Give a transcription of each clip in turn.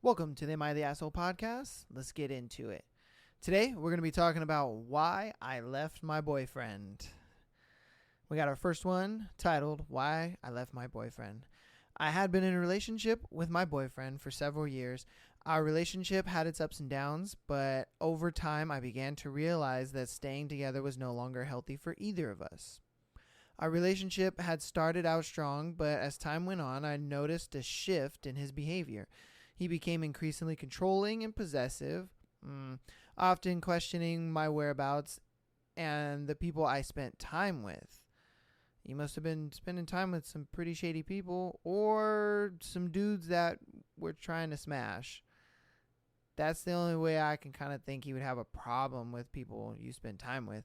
Welcome to the Am I the Asshole podcast. Let's get into it. Today, we're going to be talking about why I left my boyfriend. We got our first one titled, Why I Left My Boyfriend. I had been in a relationship with my boyfriend for several years. Our relationship had its ups and downs, but over time, I began to realize that staying together was no longer healthy for either of us. Our relationship had started out strong, but as time went on, I noticed a shift in his behavior. He became increasingly controlling and possessive, often questioning my whereabouts and the people I spent time with. You must have been spending time with some pretty shady people or some dudes that were trying to smash. That's the only way I can kind of think he would have a problem with people you spend time with.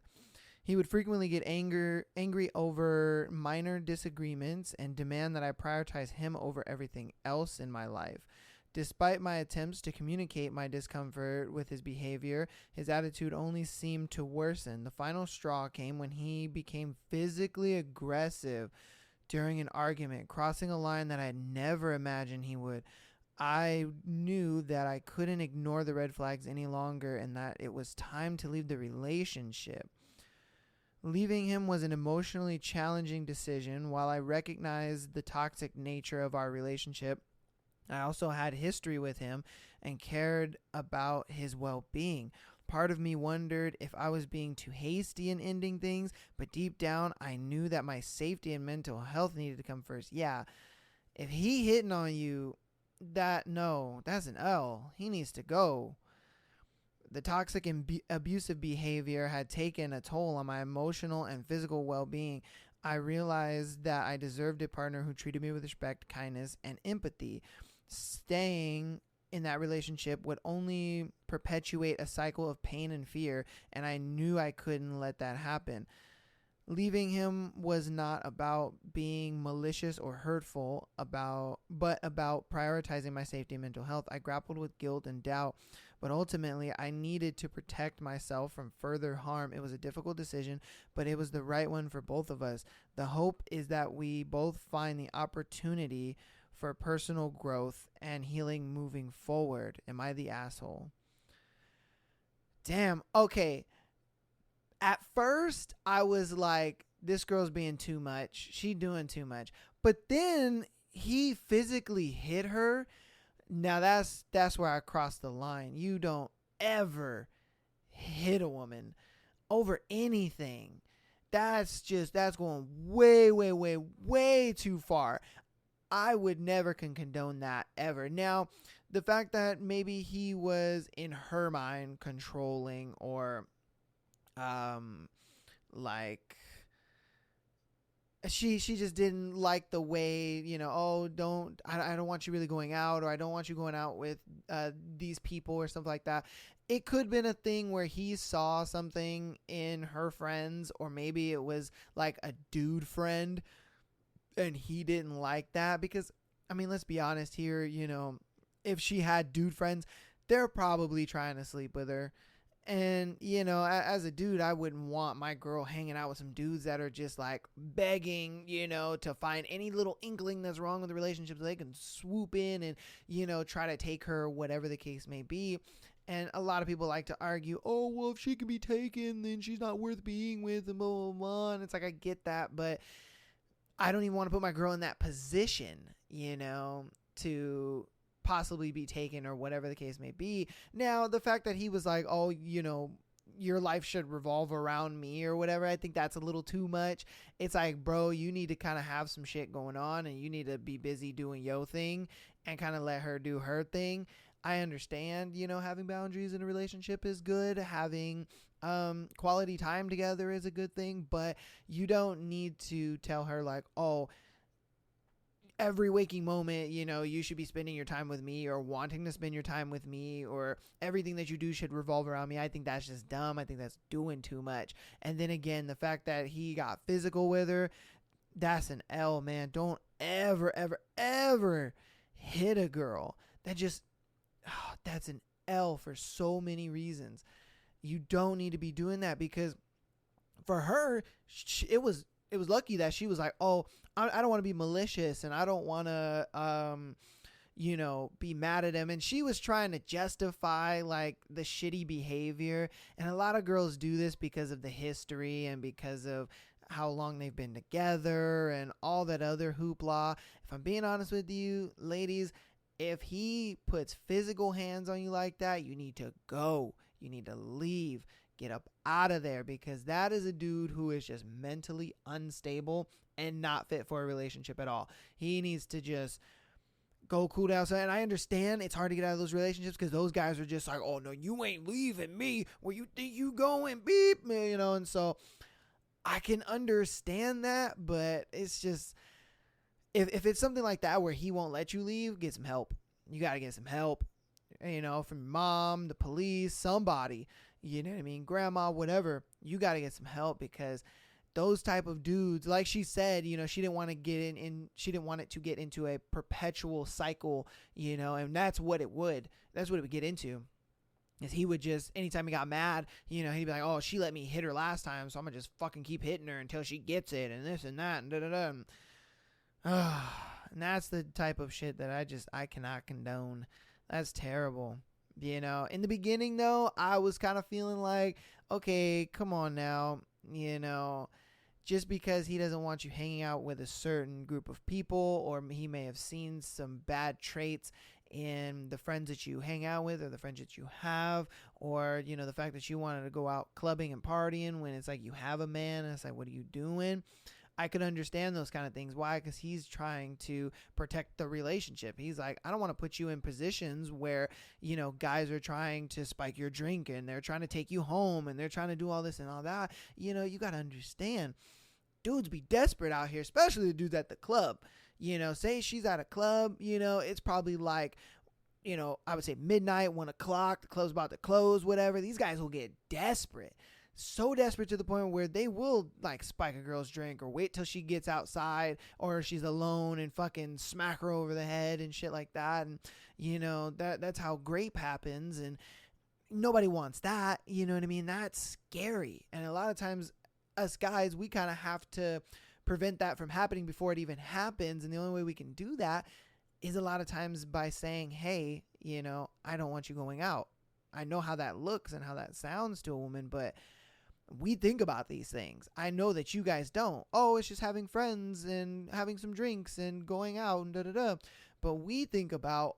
He would frequently get angry over minor disagreements and demand that I prioritize him over everything else in my life. Despite my attempts to communicate my discomfort with his behavior, his attitude only seemed to worsen. The final straw came when he became physically aggressive during an argument, crossing a line that I had never imagined he would. I knew that I couldn't ignore the red flags any longer and that it was time to leave the relationship. Leaving him was an emotionally challenging decision. While I recognized the toxic nature of our relationship, I also had history with him and cared about his well-being. Part of me wondered if I was being too hasty in ending things, but deep down I knew that my safety and mental health needed to come first. Yeah, if he hitting on you, that's an L. He needs to go. The toxic and abusive behavior had taken a toll on my emotional and physical well-being. I realized that I deserved a partner who treated me with respect, kindness, and empathy. Staying in that relationship would only perpetuate a cycle of pain and fear, and I knew I couldn't let that happen. Leaving him was not about being malicious or hurtful, but about prioritizing my safety and mental health. I grappled with guilt and doubt, but ultimately I needed to protect myself from further harm. It was a difficult decision, but it was the right one for both of us. The hope is that we both find the opportunity for personal growth and healing moving forward. Am I the asshole? Damn. Okay. At first, I was like, this girl's being too much. She doing too much. But then he physically hit her. Now that's where I crossed the line. You don't ever hit a woman over anything. That's going way, way, way, way too far. I would never condone that ever. Now, the fact that maybe he was, in her mind, controlling or like she just didn't like the way, I don't want you really going out, or I don't want you going out with these people or something like that. It could have been a thing where he saw something in her friends, or maybe it was like a dude friend and he didn't like that. Because, I mean, let's be honest here, if she had dude friends, they're probably trying to sleep with her. And, as a dude, I wouldn't want my girl hanging out with some dudes that are just like begging, to find any little inkling that's wrong with the relationship so they can swoop in and, try to take her, whatever the case may be. And a lot of people like to argue, oh, well, if she can be taken, then she's not worth being with, and blah, blah, blah. And it's like, I get that, but I don't even want to put my girl in that position, to possibly be taken or whatever the case may be. Now, the fact that he was like, oh, your life should revolve around me or whatever, I think that's a little too much. It's like, bro, you need to kind of have some shit going on and you need to be busy doing your thing and kind of let her do her thing. I understand, having boundaries in a relationship is good. Having quality time together is a good thing, but you don't need to tell her like, oh, every waking moment, you should be spending your time with me or wanting to spend your time with me, or everything that you do should revolve around me. I think that's just dumb. I think that's doing too much. And then again, the fact that he got physical with her, that's an L, man. Don't ever, ever, ever hit a girl. That's an L for so many reasons. You don't need to be doing that, because for her, it was lucky that she was like, oh, I don't want to be malicious, and I don't want to, be mad at him. And she was trying to justify like the shitty behavior. And a lot of girls do this because of the history and because of how long they've been together and all that other hoopla. If I'm being honest with you, ladies, if he puts physical hands on you like that, you need to go. You need to leave. Get up out of there, because that is a dude who is just mentally unstable and not fit for a relationship at all. He needs to just go cool down. And I understand it's hard to get out of those relationships because those guys are just like, oh, no, you ain't leaving me. Where you think you going? Beep me, and so I can understand that, but it's just, if it's something like that where he won't let you leave, get some help. You got to get some help, from mom, the police, somebody, you know what I mean? Grandma, whatever. You got to get some help, because those type of dudes, like she said, she didn't want to she didn't want it to get into a perpetual cycle, and that's what it would get into. Is he would just, anytime he got mad, he'd be like, oh, she let me hit her last time, so I'm going to just fucking keep hitting her until she gets it, and this and that, and da-da-da. And that's the type of shit that I cannot condone. That's terrible. In the beginning, though, I was kind of feeling like, okay, come on now, just because he doesn't want you hanging out with a certain group of people, or he may have seen some bad traits in the friends that you hang out with or the friends that you have, or the fact that you wanted to go out clubbing and partying when it's like you have a man, and it's like, what are you doing? I could understand those kind of things. Why? Because he's trying to protect the relationship. He's like, I don't want to put you in positions where guys are trying to spike your drink and they're trying to take you home and they're trying to do all this and all that. You got to understand, dudes be desperate out here, especially the dudes at the club. Say she's at a club, it's probably like, I would say midnight, 1 o'clock, the club's about to close, whatever. These guys will get desperate. So desperate to the point where they will like spike a girl's drink or wait till she gets outside or she's alone and fucking smack her over the head and shit like that. And, that's how grape happens. And nobody wants that. You know what I mean? That's scary. And a lot of times us guys, we kind of have to prevent that from happening before it even happens. And the only way we can do that is a lot of times by saying, hey, I don't want you going out. I know how that looks and how that sounds to a woman, but we think about these things. I know that you guys don't. Oh, it's just having friends and having some drinks and going out and da-da-da. But we think about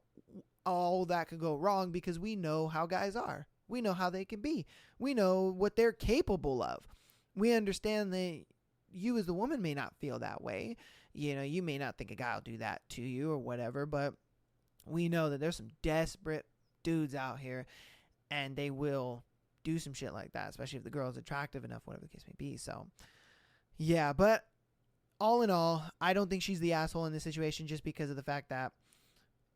all that could go wrong because we know how guys are. We know how they can be. We know what they're capable of. We understand that you as the woman may not feel that way. You may not think a guy will do that to you or whatever, but we know that there's some desperate dudes out here and they will do some shit like that, especially if the girl is attractive enough, whatever the case may be. So, yeah, but all in all, I don't think she's the asshole in this situation just because of the fact that,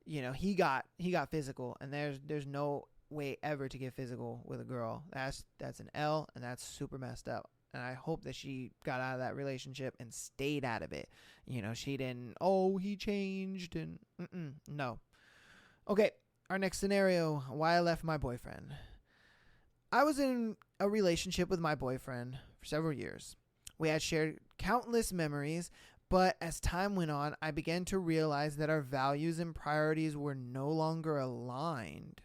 he got physical, and there's no way ever to get physical with a girl. That's an L, and that's super messed up. And I hope that she got out of that relationship and stayed out of it. She didn't, he changed, and no. Okay, our next scenario, why I left my boyfriend. I was in a relationship with my boyfriend for several years. We had shared countless memories, but as time went on, I began to realize that our values and priorities were no longer aligned.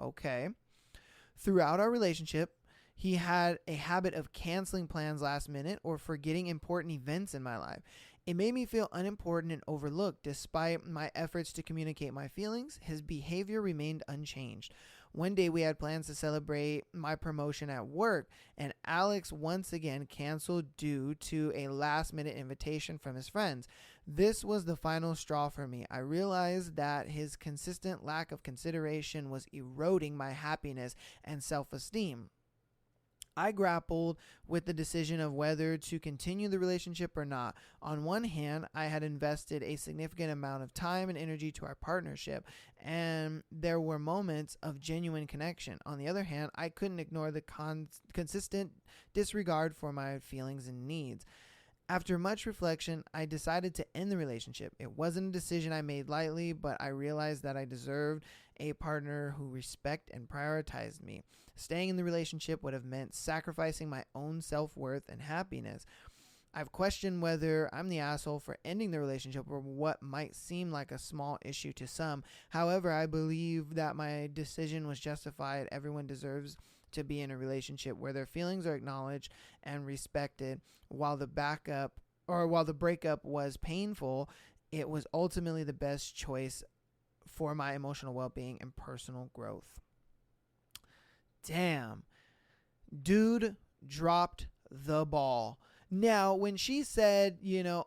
Okay. Throughout our relationship, he had a habit of canceling plans last minute or forgetting important events in my life. It made me feel unimportant and overlooked. Despite my efforts to communicate my feelings, his behavior remained unchanged. One day we had plans to celebrate my promotion at work, and Alex once again canceled due to a last-minute invitation from his friends. This was the final straw for me. I realized that his consistent lack of consideration was eroding my happiness and self-esteem. I grappled with the decision of whether to continue the relationship or not. On one hand, I had invested a significant amount of time and energy to our partnership, and there were moments of genuine connection. On the other hand, I couldn't ignore the consistent disregard for my feelings and needs. After much reflection, I decided to end the relationship. It wasn't a decision I made lightly, but I realized that I deserved a partner who respected and prioritized me. Staying in the relationship would have meant sacrificing my own self-worth and happiness. I've questioned whether I'm the asshole for ending the relationship or what might seem like a small issue to some. However, I believe that my decision was justified. Everyone deserves to be in a relationship where their feelings are acknowledged and respected. While the breakup was painful, it was ultimately the best choice for my emotional well-being and personal growth. Damn. Dude dropped the ball. Now, when she said,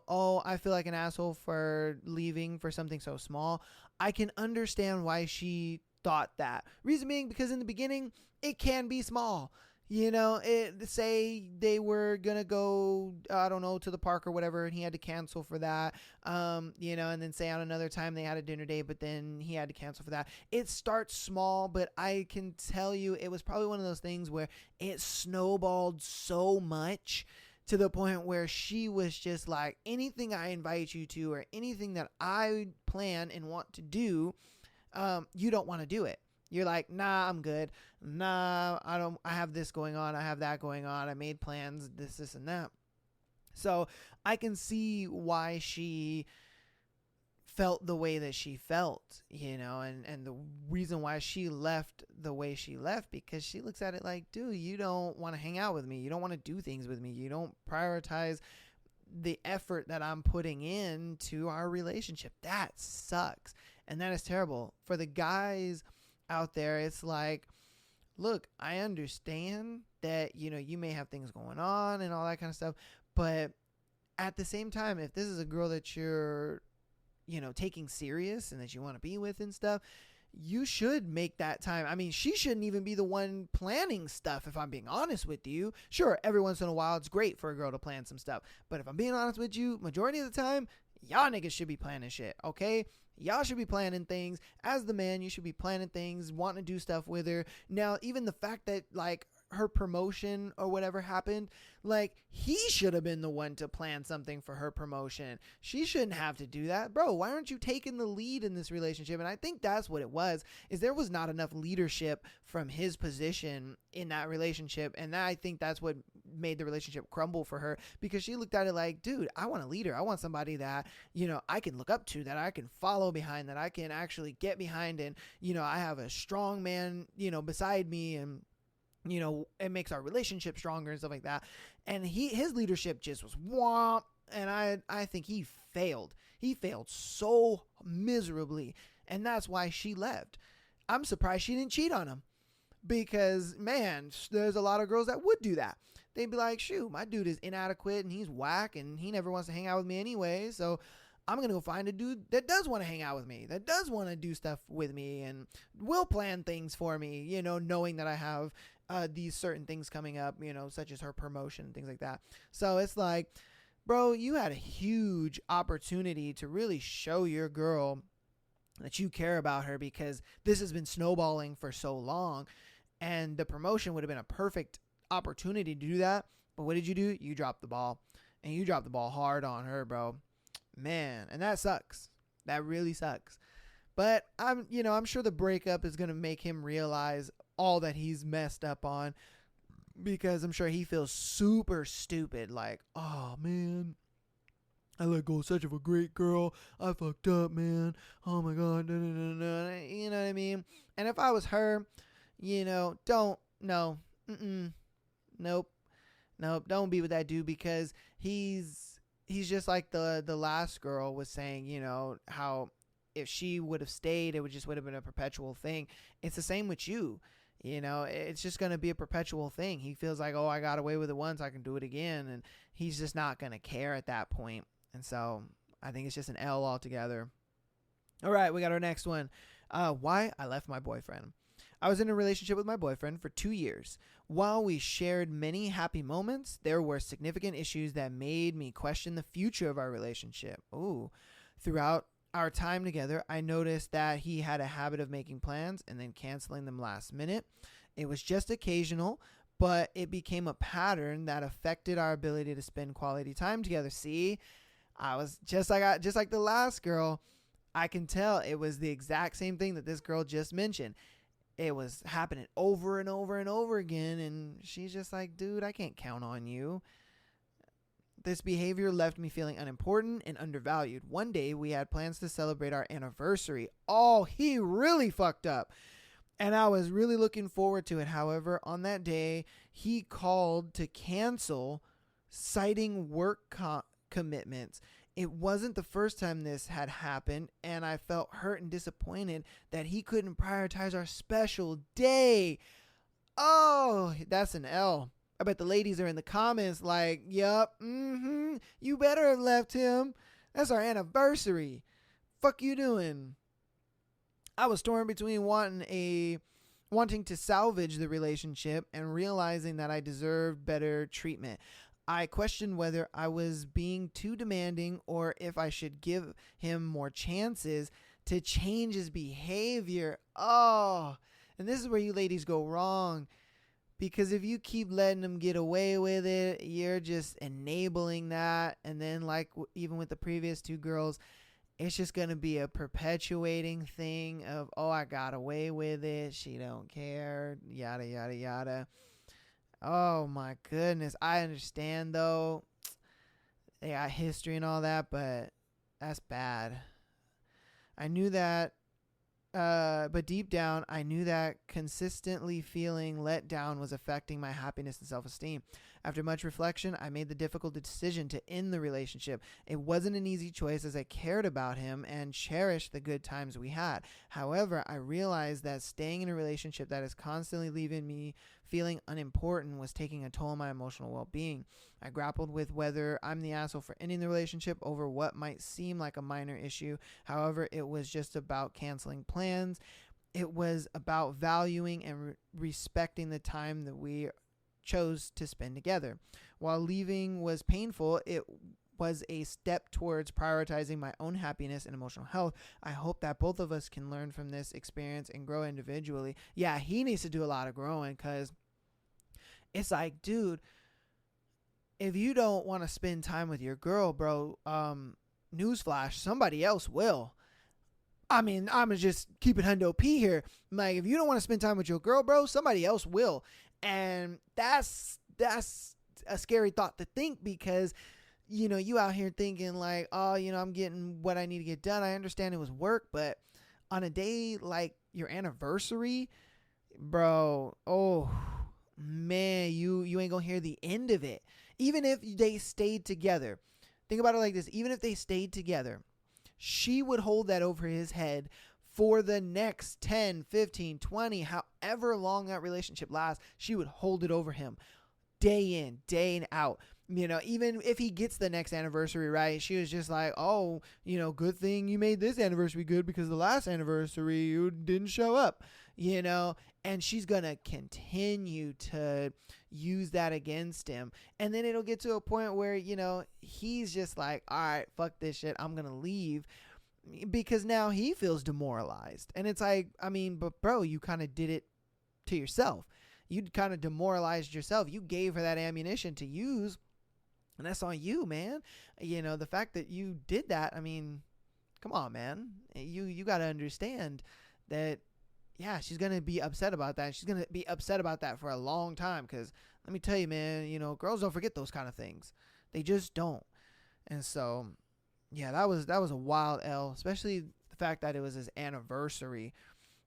oh, I feel like an asshole for leaving for something so small, I can understand why she thought that. Reason being, because in the beginning, it can be small. Say they were going to go, I don't know, to the park or whatever, and he had to cancel for that, and then say on another time they had a dinner date, but then he had to cancel for that. It starts small, but I can tell you it was probably one of those things where it snowballed so much to the point where she was just like, anything I invite you to or anything that I plan and want to do, you don't want to do it. You're like, nah, I'm good. Nah, I have this going on. I have that going on. I made plans, this, and that. So I can see why she felt the way that she felt, and the reason why she left the way she left, because she looks at it like, dude, you don't want to hang out with me. You don't want to do things with me. You don't prioritize the effort that I'm putting into our relationship. That sucks. And that is terrible. For the guys out there, it's like, look, I understand that, you may have things going on and all that kind of stuff, but at the same time, if this is a girl that you're, taking serious and that you want to be with and stuff, you should make that time. I mean, she shouldn't even be the one planning stuff, if I'm being honest with you. Sure, every once in a while, it's great for a girl to plan some stuff, but if I'm being honest with you, majority of the time, y'all niggas should be planning shit, okay? Y'all should be planning things. As the man, you should be planning things, wanting to do stuff with her. Now, even the fact that, like, her promotion or whatever happened, like, he should have been the one to plan something for her promotion. She shouldn't have to do that. Bro, why aren't you taking the lead in this relationship? And I think that's what it was, is there was not enough leadership from his position in that relationship. And I think that's what made the relationship crumble for her, because she looked at it like, dude, I want a leader. I want somebody that, I can look up to, that I can follow behind, that I can actually get behind. And, I have a strong man, beside me, and it makes our relationship stronger and stuff like that. And his leadership just was womp. And I think he failed. He failed so miserably. And that's why she left. I'm surprised she didn't cheat on him, because, man, there's a lot of girls that would do that. They'd be like, shoot, my dude is inadequate and he's whack and he never wants to hang out with me anyway. So I'm going to go find a dude that does want to hang out with me, that does want to do stuff with me and will plan things for me, knowing that I have these certain things coming up, such as her promotion and things like that. So it's like, bro, you had a huge opportunity to really show your girl that you care about her, because this has been snowballing for so long, and the promotion would have been a perfect opportunity to do that. But what did you do? You dropped the ball, and you dropped the ball hard on her, bro. Man, and that sucks. That really sucks. But I'm sure the breakup is going to make him realize all that he's messed up on, because I'm sure he feels super stupid. Like, oh man, I let go of such of a great girl. I fucked up, man. Oh my God. You know what I mean? And if I was her, don't, no. Nope. Don't be with that dude, because he's just like the last girl was saying, how if she would have stayed, it would have been a perpetual thing. It's the same with you. It's just going to be a perpetual thing. He feels like, oh, I got away with it once, I can do it again. And he's just not going to care at that point. And so I think it's just an L altogether. All right, we got our next one. Why I left my boyfriend. I was in a relationship with my boyfriend for 2 years. While we shared many happy moments, there were significant issues that made me question the future of our relationship. Ooh. Throughout our time together, I noticed that he had a habit of making plans and then canceling them last minute. It was just occasional, but it became a pattern that affected our ability to spend quality time together. See, I was just like the last girl. I can tell it was the exact same thing that this girl just mentioned. It was happening over and over and over again, and she's just like, dude, I can't count on you. This behavior left me feeling unimportant and undervalued. One day, we had plans to celebrate our anniversary. Oh, he really fucked up. And I was really looking forward to it. However, on that day, he called to cancel, citing work commitments. It wasn't the first time this had happened, and I felt hurt and disappointed that he couldn't prioritize our special day. Oh, that's an L. I bet the ladies are in the comments like, yup, you better have left him. That's our anniversary. Fuck you doing? I was torn between wanting to salvage the relationship and realizing that I deserved better treatment. I questioned whether I was being too demanding or if I should give him more chances to change his behavior. Oh, and this is where you ladies go wrong. Because if you keep letting them get away with it, you're just enabling that. And then like even with the previous two girls, it's just going to be a perpetuating thing of, oh, I got away with it. She don't care. Yada, yada, yada. Oh, my goodness. I understand, though. They got history and all that, but that's bad. I knew that. But deep down, I knew that consistently feeling let down was affecting my happiness and self-esteem. After much reflection, I made the difficult decision to end the relationship. It wasn't an easy choice as I cared about him and cherished the good times we had. However, I realized that staying in a relationship that is constantly leaving me feeling unimportant was taking a toll on my emotional well-being. I grappled with whether I'm the asshole for ending the relationship over what might seem like a minor issue. However, it was just about canceling plans. It was about valuing and respecting the time that we chose to spend together. While leaving was painful, it was a step towards prioritizing my own happiness and emotional health. I hope that both of us can learn from this experience and grow individually. Yeah, he needs to do a lot of growing, because it's like, dude, if you don't want to spend time with your girl, bro, newsflash, somebody else will. I mean, I'm just keeping hundo P here. Like, if you don't want to spend time with your girl, bro, somebody else will. And that's a scary thought to think, because you out here thinking like, oh, I'm getting what I need to get done. I understand it was work, but on a day like your anniversary, bro, oh man, you ain't gonna hear the end of it. Even if they stayed together, think about it like this. Even if they stayed together, she would hold that over his head for the next 10, 15, 20, however long that relationship lasts. She would hold it over him day in, day out. Even if he gets the next anniversary right, she was just like, oh, good thing you made this anniversary good, because the last anniversary you didn't show up, and she's going to continue to use that against him. And then it'll get to a point where, he's just like, all right, fuck this shit. I'm going to leave, because now he feels demoralized. And it's like, I mean, but bro, you kind of did it to yourself. You kind of demoralized yourself. You gave her that ammunition to use. And that's on you, man. The fact that you did that, I mean, come on, man. You got to understand that, yeah, she's going to be upset about that. She's going to be upset about that for a long time, because let me tell you, man, girls don't forget those kind of things. They just don't. And so, yeah, that was a wild L, especially the fact that it was his anniversary.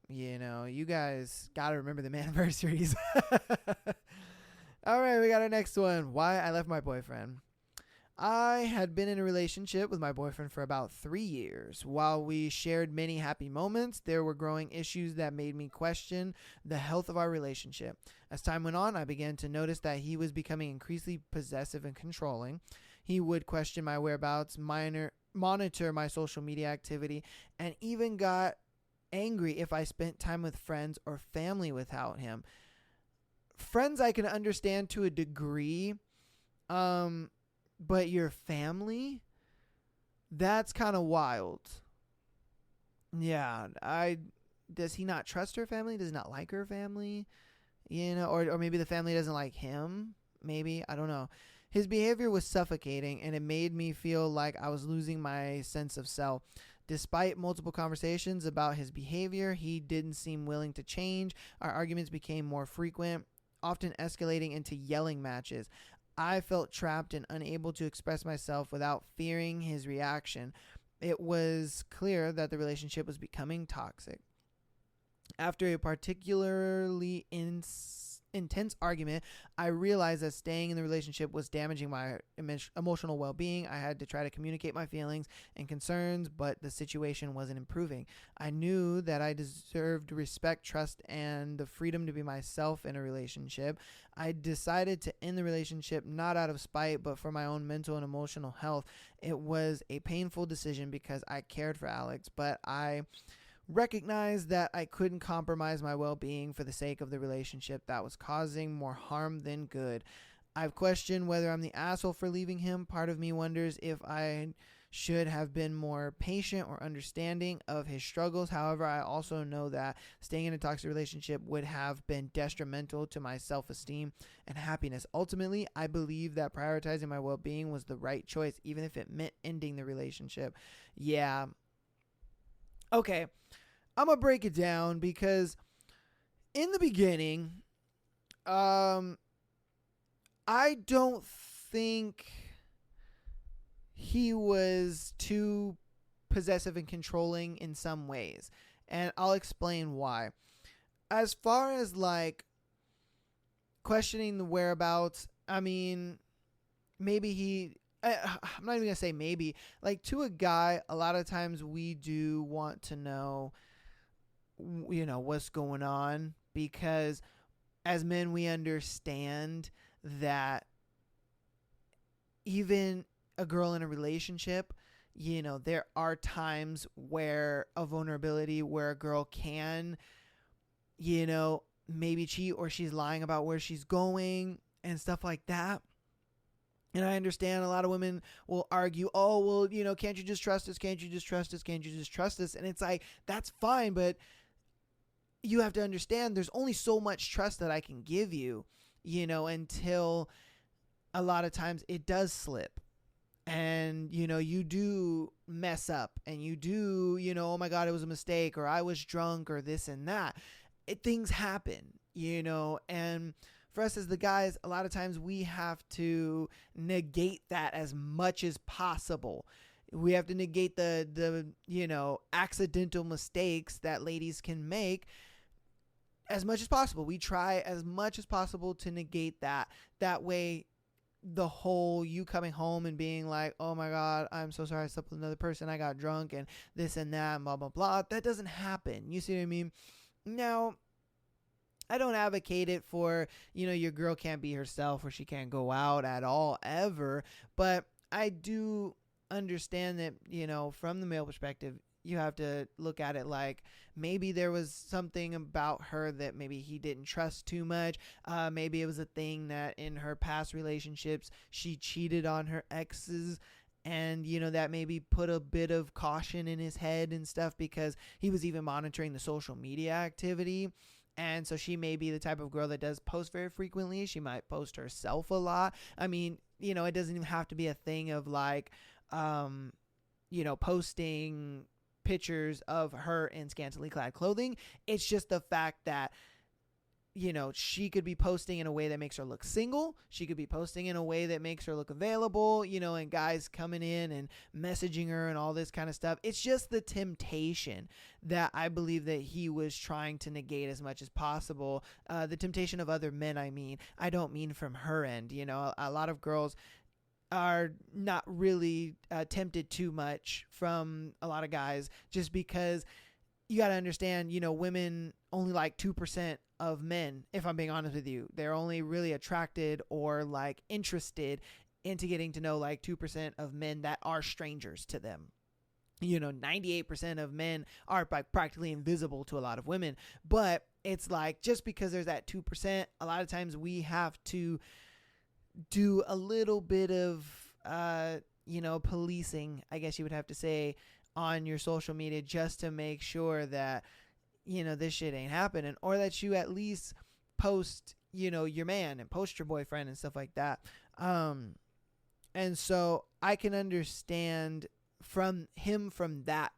You guys got to remember the anniversaries. All right, we got our next one. Why I left my boyfriend. I had been in a relationship with my boyfriend for about 3 years. While we shared many happy moments, there were growing issues that made me question the health of our relationship. As time went on, I began to notice that he was becoming increasingly possessive and controlling. He would question my whereabouts, monitor my social media activity, and even got angry if I spent time with friends or family without him. Friends I can understand to a degree, but your family, that's kind of wild. Yeah, does he not trust her family? Does he not like her family? Or maybe the family doesn't like him. Maybe, I don't know. His behavior was suffocating, and it made me feel like I was losing my sense of self. Despite multiple conversations about his behavior, he didn't seem willing to change. Our arguments became more frequent, often escalating into yelling matches. I felt trapped and unable to express myself without fearing his reaction. It was clear that the relationship was becoming toxic. After a particularly intense argument, I realized that staying in the relationship was damaging my emotional well-being. I had to try to communicate my feelings and concerns, but the situation wasn't improving. I knew that I deserved respect, trust, and the freedom to be myself in a relationship. I decided to end the relationship not out of spite, but for my own mental and emotional health. It was a painful decision because I cared for Alex, but I recognized that I couldn't compromise my well-being for the sake of the relationship that was causing more harm than good. I've questioned whether I'm the asshole for leaving him. Part of me wonders if I should have been more patient or understanding of his struggles. However, I also know that staying in a toxic relationship would have been detrimental to my self-esteem and happiness. Ultimately, I believe that prioritizing my well-being was the right choice, even if it meant ending the relationship. Yeah. Okay. I'm going to break it down because in the beginning, I don't think he was too possessive and controlling in some ways. And I'll explain why. As far as like questioning the whereabouts, I mean, maybe I'm not even going to say maybe. Like to a guy, a lot of times we do want to know, what's going on, because as men we understand that even a girl in a relationship, there are times where a vulnerability where a girl can, maybe cheat, or she's lying about where she's going and stuff like that. And I understand a lot of women will argue, oh, well, can't you just trust us? Can't you just trust us? Can't you just trust us? And it's like, that's fine, but you have to understand there's only so much trust that I can give you, until a lot of times it does slip. And, you do mess up and you do, oh my God, it was a mistake, or I was drunk, or this and that. Things happen, and for us as the guys, a lot of times we have to negate that as much as possible. We have to negate the accidental mistakes that ladies can make as much as possible. We try as much as possible to negate that. That way, the whole you coming home and being like, oh my God, I'm so sorry I slept with another person, I got drunk and this and that and blah, blah, blah. That doesn't happen. You see what I mean? Now, I don't advocate it for, your girl can't be herself or she can't go out at all ever. But I do understand that, from the male perspective, you have to look at it like maybe there was something about her that maybe he didn't trust too much. Maybe it was a thing that in her past relationships, she cheated on her exes. And, that maybe put a bit of caution in his head and stuff, because he was even monitoring the social media activity. And so she may be the type of girl that does post very frequently. She might post herself a lot. I mean, it doesn't even have to be a thing of like, posting pictures of her in scantily clad clothing. It's just the fact that, she could be posting in a way that makes her look single. She could be posting in a way that makes her look available, and guys coming in and messaging her and all this kind of stuff. It's just the temptation that I believe that he was trying to negate as much as possible. The temptation of other men, I don't mean from her end. A lot of girls are not really tempted too much from a lot of guys, just because you got to understand, women only like 2% of men, if I'm being honest with you. They're only really attracted or like interested into getting to know like 2% of men that are strangers to them. 98% of men are practically invisible to a lot of women. But it's like, just because there's that 2%, a lot of times we have to do a little bit of, policing, I guess you would have to say, on your social media, just to make sure that, this shit ain't happening, or that you at least post, your man and post your boyfriend and stuff like that. And so I can understand from that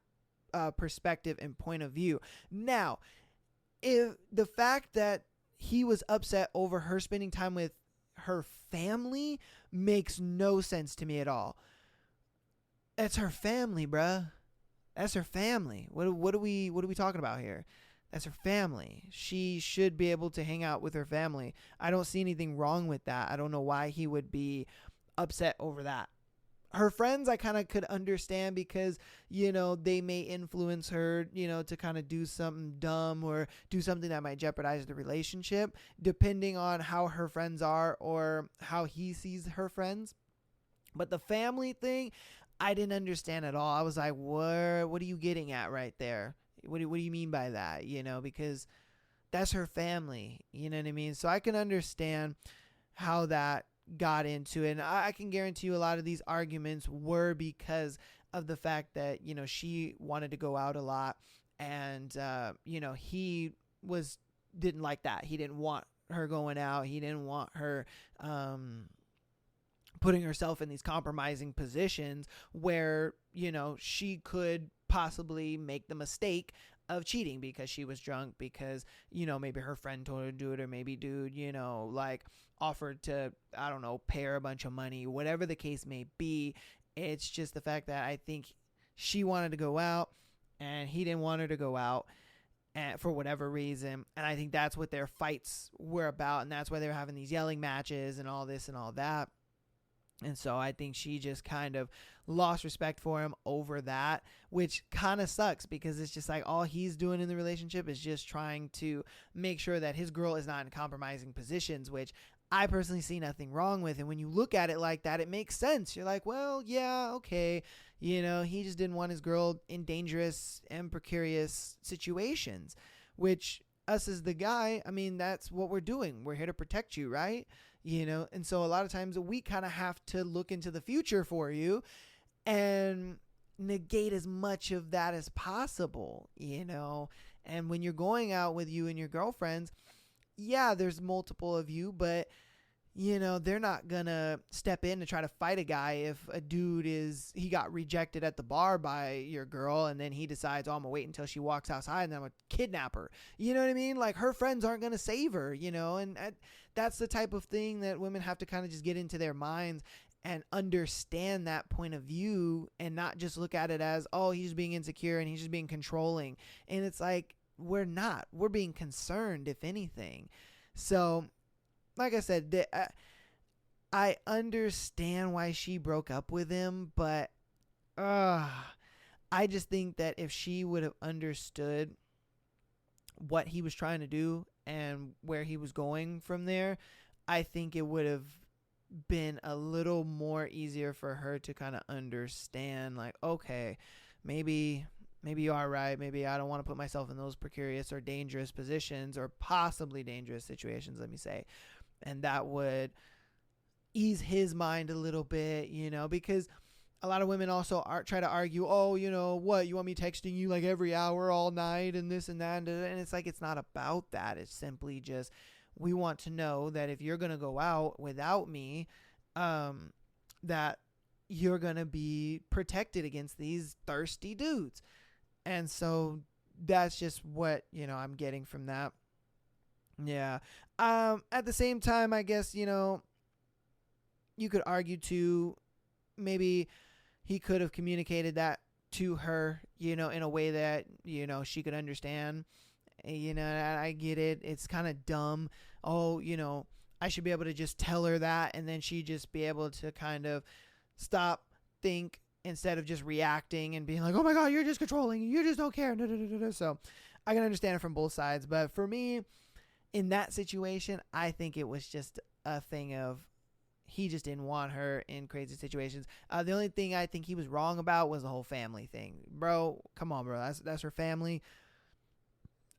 perspective and point of view. Now, if the fact that he was upset over her spending time with her family makes no sense to me at all. That's her family, bruh. That's her family. What are we talking about here? That's her family. She should be able to hang out with her family. I don't see anything wrong with that. I don't know why he would be upset over that. Her friends, I kind of could understand because, they may influence her, to kind of do something dumb or do something that might jeopardize the relationship, depending on how her friends are or how he sees her friends. But the family thing, I didn't understand at all. I was like, what are you getting at right there? What do you mean by that? Because that's her family. You know what I mean? So I can understand how that got into it. And I can guarantee you a lot of these arguments were because of the fact that, she wanted to go out a lot and, he didn't like that. He didn't want her going out. He didn't want her, putting herself in these compromising positions where, she could possibly make the mistake of cheating because she was drunk, because, maybe her friend told her to do it, or maybe dude, offered to, I don't know, pay her a bunch of money, whatever the case may be. It's just the fact that I think she wanted to go out and he didn't want her to go out, and for whatever reason. And I think that's what their fights were about. And that's why they were having these yelling matches and all this and all that. And so I think she just kind of lost respect for him over that, which kind of sucks because it's just like all he's doing in the relationship is just trying to make sure that his girl is not in compromising positions, which I personally see nothing wrong with. And when you look at it like that, it makes sense. You're like, well, yeah, okay. He just didn't want his girl in dangerous and precarious situations, which us as the guy, I mean, that's what we're doing. We're here to protect you, right? And so a lot of times we kind of have to look into the future for you and negate as much of that as possible, and when you're going out with you and your girlfriends, yeah, there's multiple of you, but they're not gonna step in and try to fight a guy if a dude he got rejected at the bar by your girl and then he decides, oh, I'm gonna wait until she walks outside and then I'm gonna kidnap her. You know what I mean? Like, her friends aren't gonna save her, and that's the type of thing that women have to kind of just get into their minds and understand that point of view and not just look at it as, oh, he's being insecure and he's just being controlling. And it's like, we're being concerned, if anything. So like I said, I understand why she broke up with him, but I just think that if she would have understood what he was trying to do and where he was going from there, I think it would have been a little more easier for her to kind of understand, like, okay, maybe you are right. Maybe I don't want to put myself in those precarious or dangerous positions, or possibly dangerous situations, let me say. And that would ease his mind a little bit, because a lot of women also try to argue, oh, what, you want me texting you like every hour all night and this and that. And it's like, it's not about that. It's simply just, we want to know that if you're going to go out without me, that you're going to be protected against these thirsty dudes. And so that's just what, I'm getting from that. Yeah. At the same time, I guess, you could argue too, maybe he could have communicated that to her, in a way that, she could understand. I get it. It's kind of dumb. Oh, I should be able to just tell her that, and then she just be able to kind of stop, think, instead of just reacting and being like, oh my God, you're just controlling. You just don't care. So I can understand it from both sides. But for me, in that situation, I think it was just a thing of he just didn't want her in crazy situations. The only thing I think he was wrong about was the whole family thing. Bro, come on, bro. That's her family.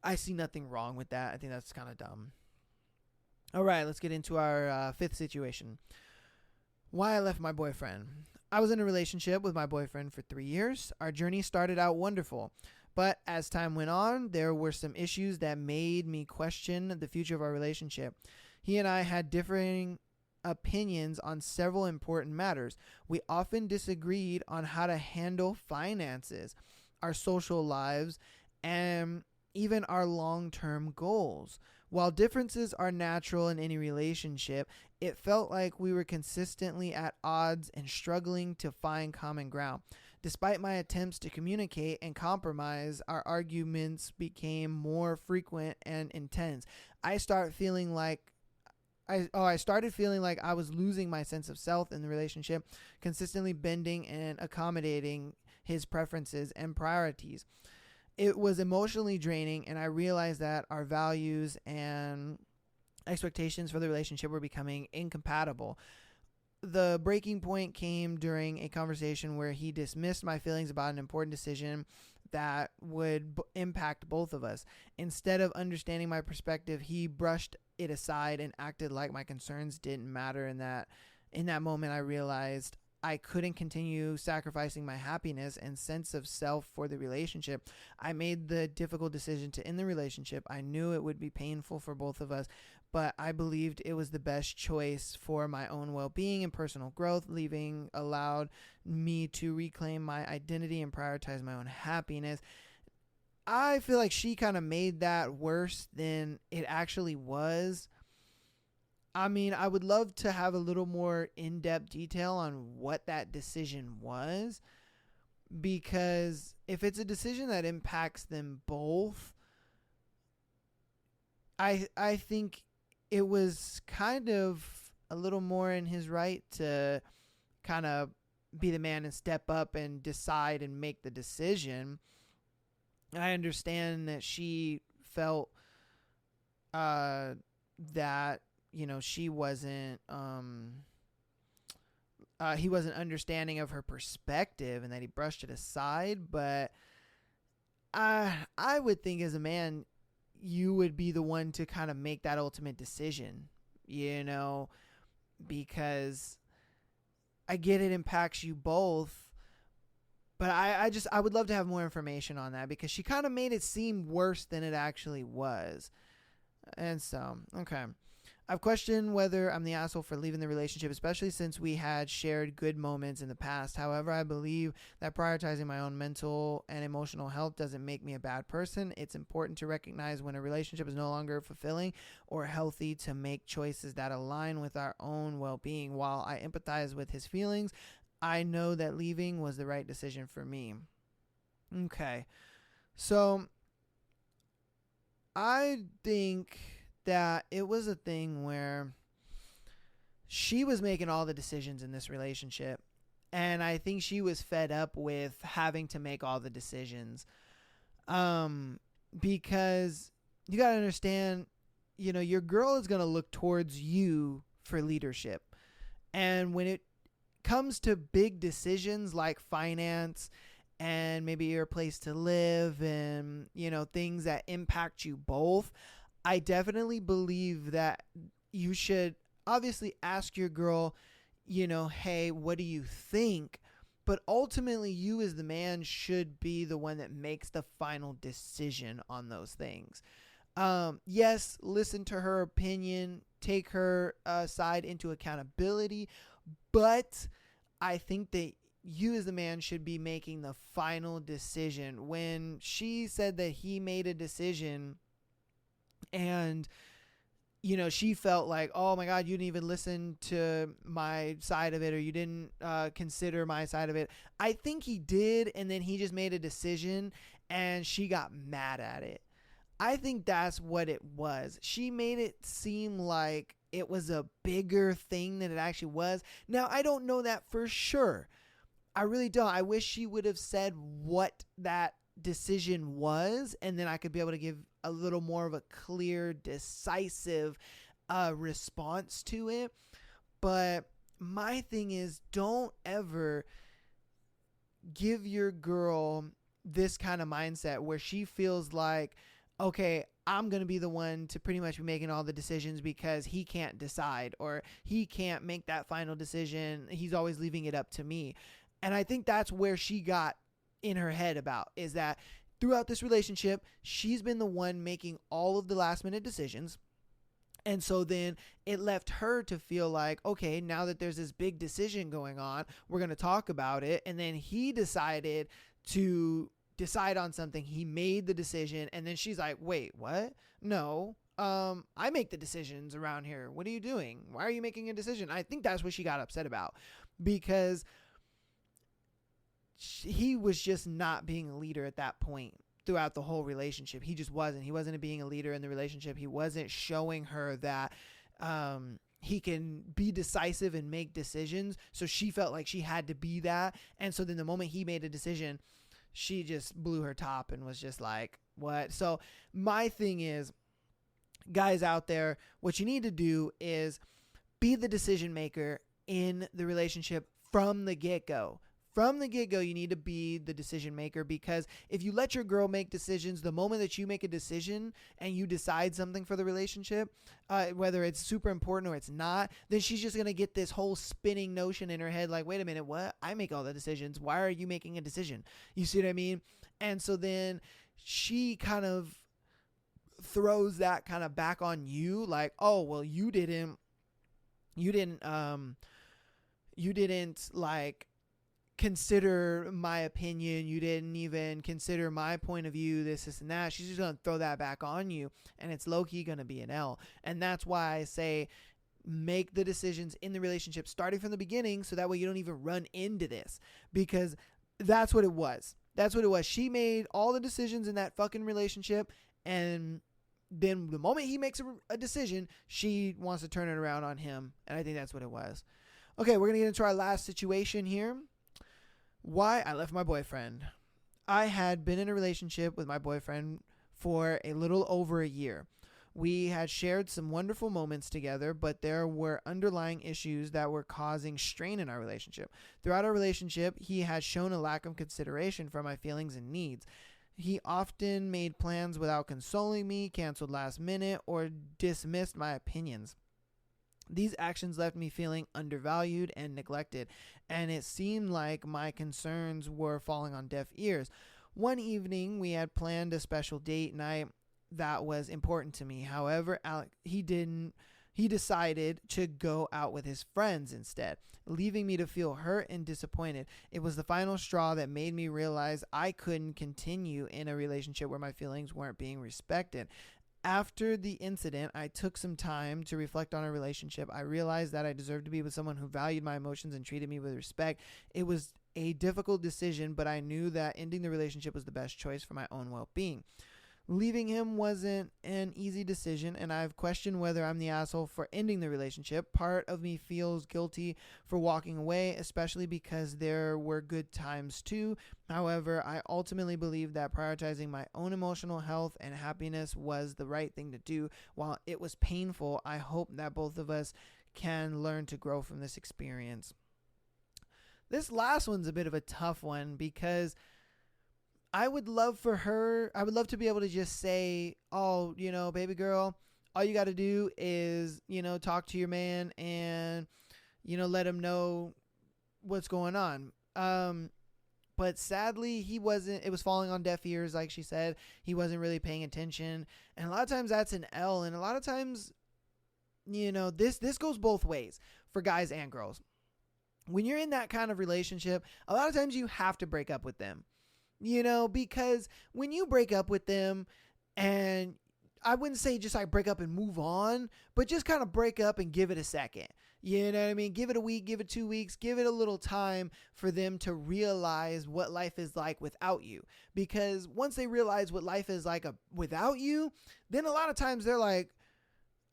I see nothing wrong with that. I think that's kind of dumb. All right, let's get into our fifth situation. Why I left my boyfriend. I was in a relationship with my boyfriend for 3 years. Our journey started out wonderful. But as time went on, there were some issues that made me question the future of our relationship. He and I had differing opinions on several important matters. We often disagreed on how to handle finances, our social lives, and even our long-term goals. While differences are natural in any relationship, it felt like we were consistently at odds and struggling to find common ground. Despite my attempts to communicate and compromise, our arguments became more frequent and intense. I started feeling like I was losing my sense of self in the relationship, consistently bending and accommodating his preferences and priorities. It was emotionally draining, and I realized that our values and expectations for the relationship were becoming incompatible. The breaking point came during a conversation where he dismissed my feelings about an important decision that would impact both of us. Instead of understanding my perspective, he brushed it aside and acted like my concerns didn't matter. In that moment, I realized I couldn't continue sacrificing my happiness and sense of self for the relationship. I made the difficult decision to end the relationship. I knew it would be painful for both of us, but I believed it was the best choice for my own well-being and personal growth. Leaving allowed me to reclaim my identity and prioritize my own happiness. I feel like she kind of made that worse than it actually was. I mean, I would love to have a little more in-depth detail on what that decision was, because if it's a decision that impacts them both, I think it was kind of a little more in his right to kind of be the man and step up and decide and make the decision. I understand that she felt that, you know, she wasn't he wasn't understanding of her perspective and that he brushed it aside, but I would think as a man you would be the one to kind of make that ultimate decision, you know, because I get it impacts you both, but I would love to have more information on that, because she kind of made it seem worse than it actually was. And so, okay. I've questioned whether I'm the asshole for leaving the relationship, especially since we had shared good moments in the past. However, I believe that prioritizing my own mental and emotional health doesn't make me a bad person. It's important to recognize when a relationship is no longer fulfilling or healthy, to make choices that align with our own well-being. While I empathize with his feelings, I know that leaving was the right decision for me. Okay. So I think that it was a thing where she was making all the decisions in this relationship, and I think she was fed up with having to make all the decisions, because you got to understand, you know, your girl is going to look towards you for leadership, and when it comes to big decisions like finance and maybe your place to live and, you know, things that impact you both, I definitely believe that you should obviously ask your girl, you know, hey, what do you think? But ultimately, you as the man should be the one that makes the final decision on those things. Yes, listen to her opinion, take her side into accountability, but I think that you as the man should be making the final decision. When she said that he made a decision, and, you know, she felt like, oh my God, you didn't even listen to my side of it, or you didn't consider my side of it. I think he did, and then he just made a decision and she got mad at it. I think that's what it was. She made it seem like it was a bigger thing than it actually was. Now, I don't know that for sure. I really don't. I wish she would have said what that decision was, and then I could be able to give a little more of a clear, decisive response to it. But my thing is, don't ever give your girl this kind of mindset where she feels like, okay, I'm going to be the one to pretty much be making all the decisions because he can't decide, or he can't make that final decision. He's always leaving it up to me. And I think that's where she got in her head about, is that throughout this relationship, she's been the one making all of the last minute decisions. And so then it left her to feel like, okay, now that there's this big decision going on, we're going to talk about it. And then he decided to decide on something. He made the decision, and then she's like, wait, what? No. I make the decisions around here. What are you doing? Why are you making a decision? I think that's what she got upset about, because he was just not being a leader at that point throughout the whole relationship. He just wasn't. He wasn't being a leader in the relationship. He wasn't showing her that he can be decisive and make decisions. So she felt like she had to be that. And so then the moment he made a decision, she just blew her top and was just like, what? So my thing is, guys out there, what you need to do is be the decision maker in the relationship from the get-go. From the get-go, you need to be the decision maker, because if you let your girl make decisions, the moment that you make a decision and you decide something for the relationship, whether it's super important or it's not, then she's just going to get this whole spinning notion in her head like, wait a minute, what? I make all the decisions. Why are you making a decision? You see what I mean? And so then she kind of throws that kind of back on you, like, oh, well, you didn't like consider my opinion. You didn't even consider my point of view, this and that. She's just going to throw that back on you, and it's low-key going to be an L. And that's why I say make the decisions in the relationship starting from the beginning, so that way you don't even run into this, because that's what it was. That's what it was. She made all the decisions in that fucking relationship, and then the moment he makes a decision, she wants to turn it around on him. And I think that's what it was. Okay, we're going to get into our last situation here. Why I left my boyfriend. I had been in a relationship with my boyfriend for a little over a year. We had shared some wonderful moments together, but there were underlying issues that were causing strain in our relationship. Throughout our relationship, he had shown a lack of consideration for my feelings and needs. He often made plans without consoling me, canceled last minute, or dismissed my opinions. These actions left me feeling undervalued and neglected, and it seemed like my concerns were falling on deaf ears. One evening, we had planned a special date night that was important to me. However, he decided to go out with his friends instead, leaving me to feel hurt and disappointed. It was the final straw that made me realize I couldn't continue in a relationship where my feelings weren't being respected. After the incident, I took some time to reflect on our relationship. I realized that I deserved to be with someone who valued my emotions and treated me with respect. It was a difficult decision, but I knew that ending the relationship was the best choice for my own well-being. Leaving him wasn't an easy decision, and I've questioned whether I'm the asshole for ending the relationship. Part of me feels guilty for walking away, especially because there were good times too. However, I ultimately believe that prioritizing my own emotional health and happiness was the right thing to do. While it was painful, I hope that both of us can learn to grow from this experience. This last one's a bit of a tough one, because I would love to be able to just say, oh, baby girl, all you got to do is, talk to your man and, let him know what's going on. But sadly, it was falling on deaf ears. Like she said, he wasn't really paying attention. And a lot of times that's an L. And a lot of times, this goes both ways for guys and girls. When you're in that kind of relationship, a lot of times you have to break up with them. Because when you break up with them, and I wouldn't say just like break up and move on, but just kind of break up and give it a second. You know what I mean? Give it a week, give it 2 weeks, give it a little time for them to realize what life is like without you. Because once they realize what life is like without you, then a lot of times they're like,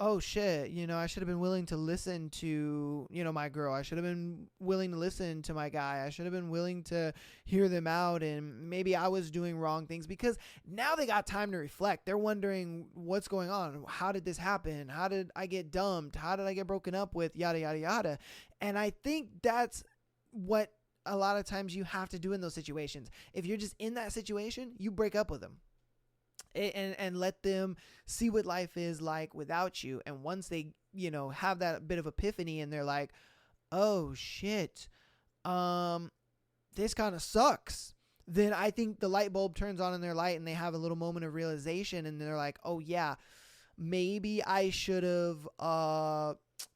oh shit, I should have been willing to listen to, my girl. I should have been willing to listen to my guy. I should have been willing to hear them out, and maybe I was doing wrong things, because now they got time to reflect. They're wondering what's going on. How did this happen? How did I get dumped? How did I get broken up with? Yada, yada, yada. And I think that's what a lot of times you have to do in those situations. If you're just in that situation, you break up with them. And let them see what life is like without you. And once they, have that bit of epiphany and they're like, oh shit, this kind of sucks, then I think the light bulb turns on in their light and they have a little moment of realization, and they're like, oh yeah, maybe I should have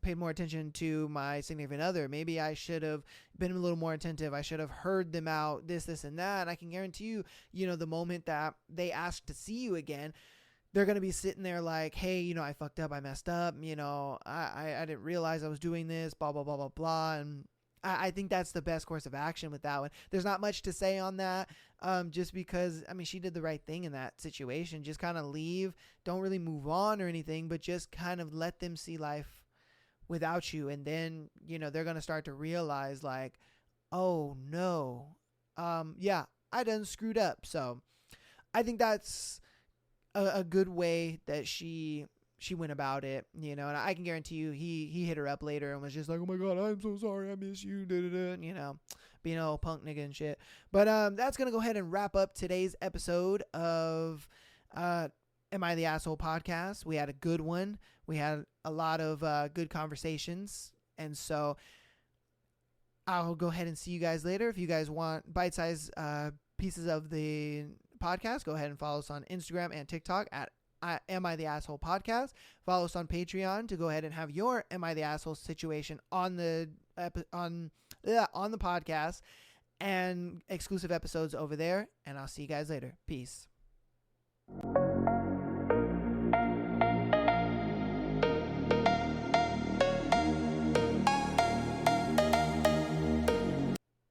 paid more attention to my significant other. Maybe I should have been a little more attentive. I should have heard them out, this, and that. And I can guarantee you, the moment that they ask to see you again, they're going to be sitting there like, hey, I fucked up. I messed up. I didn't realize I was doing this, blah, blah, blah, blah, blah. And I think that's the best course of action with that one. There's not much to say on that. Just because, she did the right thing in that situation. Just kind of leave. Don't really move on or anything, but just kind of let them see life without you. And then, they're going to start to realize like, oh no, yeah, I done screwed up. So I think that's a good way that she went about it, and I can guarantee you he hit her up later and was just like, oh my God, I'm so sorry, I miss you, being a old punk nigga and shit. But that's gonna go ahead and wrap up today's episode of Am I the Asshole podcast. We had a good one. We had a lot of good conversations, and so I'll go ahead and see you guys later. If you guys want bite-sized pieces of the podcast, go ahead and follow us on Instagram and TikTok at Am I the Asshole podcast. Follow us on Patreon to go ahead and have your Am I the Asshole situation on the podcast, and exclusive episodes over there. And I'll see you guys later. Peace.